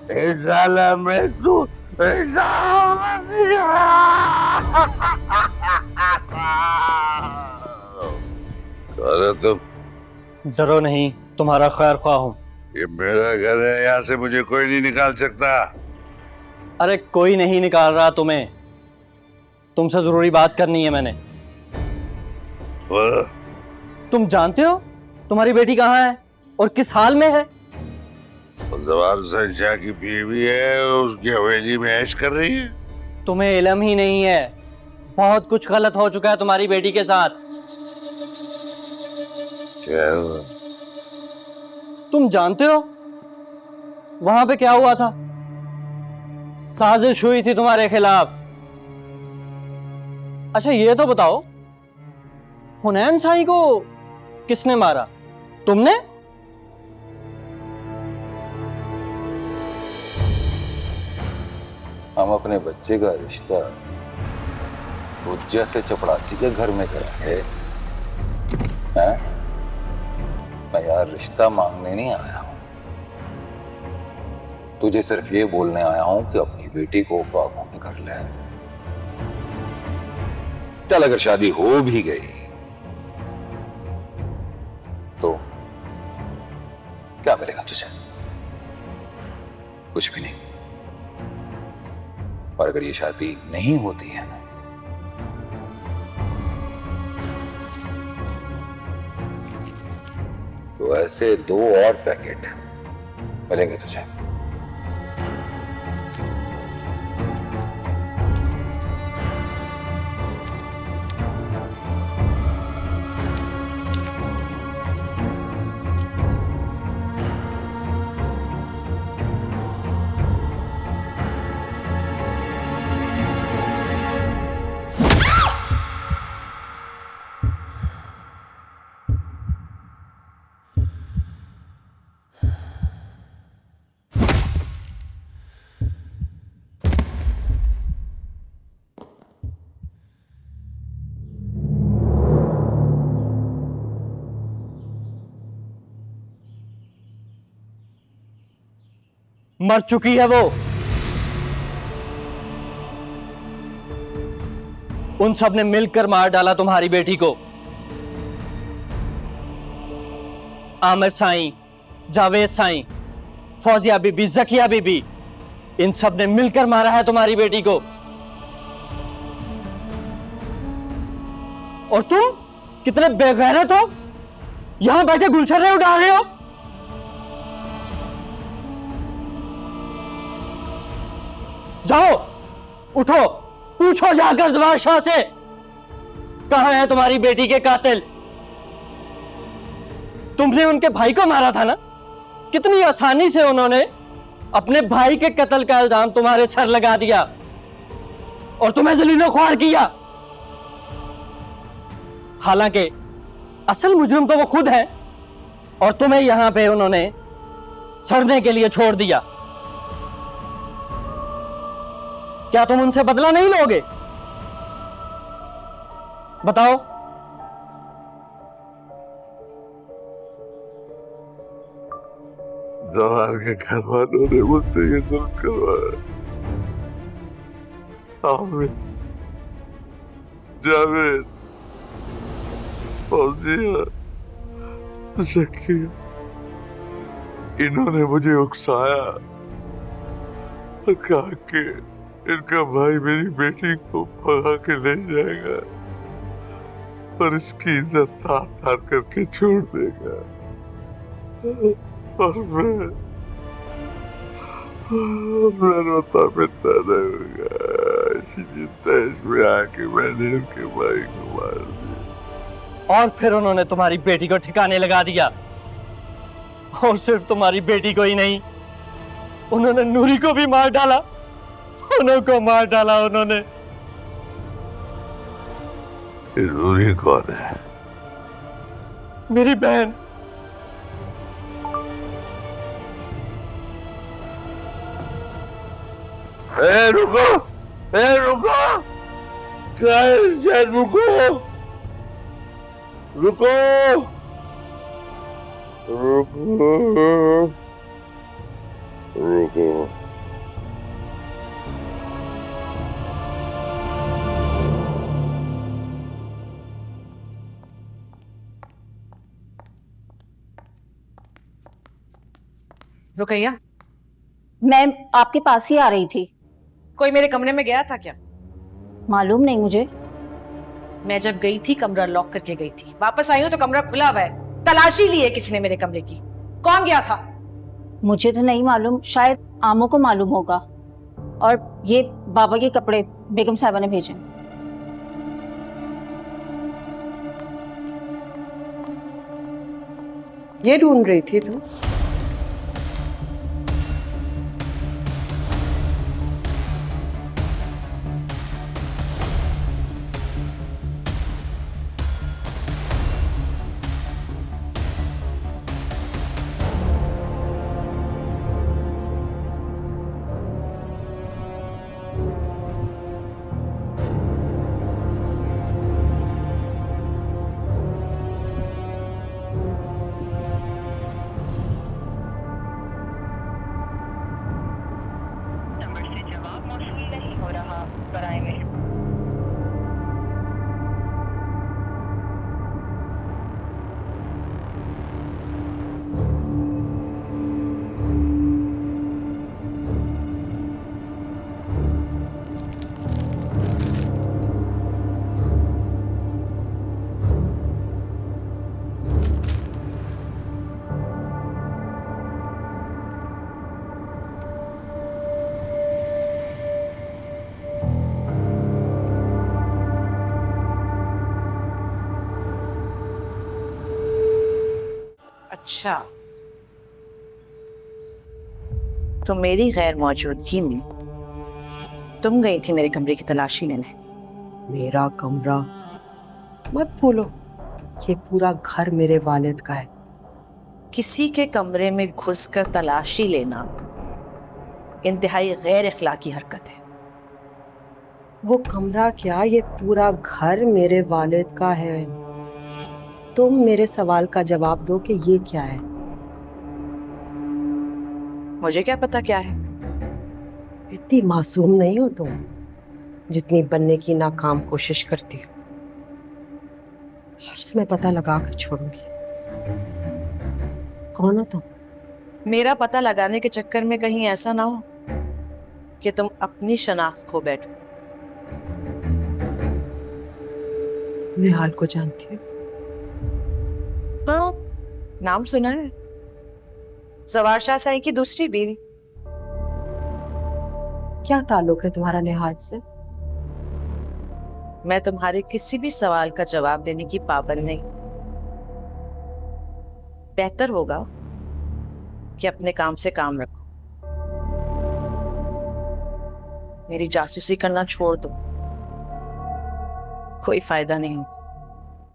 साला मैं तू अरे तुम डरो नहीं, तुम्हारा खैर ख्वाह हूं। ये मेरा घर है, यहाँ से मुझे कोई नहीं निकाल सकता। अरे कोई नहीं निकाल रहा तुम्हें, तुमसे जरूरी बात करनी है मैंने। बोलो। तुम जानते हो तुम्हारी बेटी कहाँ है और किस हाल में है? जवान हुसैन शाह की बीवी है, उसकी हवेली में ऐश कर रही है। तुम्हें इल्म ही नहीं है, बहुत कुछ गलत हो चुका है तुम्हारी बेटी के साथ। क्या हुआ? तुम जानते हो वहां पे क्या हुआ था? साजिश हुई थी तुम्हारे खिलाफ। अच्छा ये तो बताओ, हुनैन शाही को किसने मारा? तुमने? हम अपने बच्चे का रिश्ता हुज्जा से चपड़ासी के घर में कराए हैं? मैं यार रिश्ता मांगने नहीं आया हूं, तुझे सिर्फ ये बोलने आया हूं कि अपनी बेटी को काबू में कर ले। चल अगर शादी हो भी गई तो क्या मिलेगा तुझे? कुछ भी नहीं। और अगर ये शादी नहीं होती है ना, तो ऐसे 2 और पैकेट मिलेंगे तुझे। मर चुकी है वो। उन सब ने मिलकर मार डाला तुम्हारी बेटी को। आमिर साईं, जावेद साईं, फौजिया बीबी, जकिया बीबी, इन सब ने मिलकर मारा है तुम्हारी बेटी को। और तुम कितने बेगैरत हो, यहां बैठे गुलशर्रे उड़ा रहे हो। जाओ उठो, पूछो जाकर जवान शाह से कहां है तुम्हारी बेटी के कातिल। तुमने उनके भाई को मारा था ना, कितनी आसानी से उन्होंने अपने भाई के कत्ल का इल्जाम तुम्हारे सर लगा दिया और तुम्हें जलीलो ख्वार किया। हालांकि असल मुजरिम तो वो खुद है और तुम्हें यहां पे उन्होंने सड़ने के लिए छोड़ दिया। क्या तुम उनसे बदला नहीं लोगे? बताओ। जवान के घर वालों ने मुझसे ये जुल्म करवाया। आमिर, जावेद, फौजिया, जकिया, इन्होंने मुझे उकसाया और कहा कि इनका भाई मेरी बेटी को भगा के ले जाएगा और इसकी इज्जत तार तार करके छोड़ देगा। और मैं रोता पिटता रहूंगा। इसी तहस में आके मैंने उनके भाई को मार दिया। और फिर उन्होंने तुम्हारी बेटी को ठिकाने लगा दिया। और सिर्फ तुम्हारी बेटी को ही नहीं, उन्होंने नूरी को भी मार डाला। दोनों को मार डाला उन्होंने। नूरी कौन है? मेरी बहन। रुको, रुको, रुको, रुको, रुको, रुको। रुकैया, मैं आपके पास ही आ रही थी। कोई मेरे कमरे में गया था क्या? मालूम नहीं मुझे। मैं जब गई थी कमरा लॉक करके गई थी, वापस आई हूं तो कमरा खुला हुआ है। तलाशी ली है किसी ने मेरे कमरे की। कौन गया था? मुझे तो नहीं मालूम, शायद आमो को मालूम होगा। और ये बाबा के कपड़े बेगम साहिबा ने भेजे। ये ढूंढ रही थी तुम? नंबर से जवाब मौसूल नहीं हो रहा, बराए में। अच्छा, तो मेरी गैर मौजूदगी में तुम गई थी मेरे कमरे की तलाशी लेने। मेरा कमरा मत भूलो, ये पूरा घर मेरे वालिद का है। किसी के कमरे में घुसकर तलाशी लेना इंतहाई गैर इखलाकी हरकत है। वो कमरा क्या, ये पूरा घर मेरे वालिद का है। तुम मेरे सवाल का जवाब दो कि ये क्या है। मुझे क्या पता क्या है? इतनी मासूम नहीं हो तुम जितनी बनने की नाकाम कोशिश करती हो। आज तुम्हें पता लगा कर छोड़ूंगी। कौन हो तुम? मेरा पता लगाने के चक्कर में कहीं ऐसा ना हो कि तुम अपनी शनाख्त खो बैठो। निहाल को जानती हो? हाँ, नाम सुना है। सवार शाह साईं की दूसरी बीवी। क्या ताल्लुक है तुम्हारा निहाल से? मैं तुम्हारे किसी भी सवाल का जवाब देने की पाबंद नहीं हूं। बेहतर होगा कि अपने काम से काम रखो। मेरी जासूसी करना छोड़ दो, कोई फायदा नहीं होगा।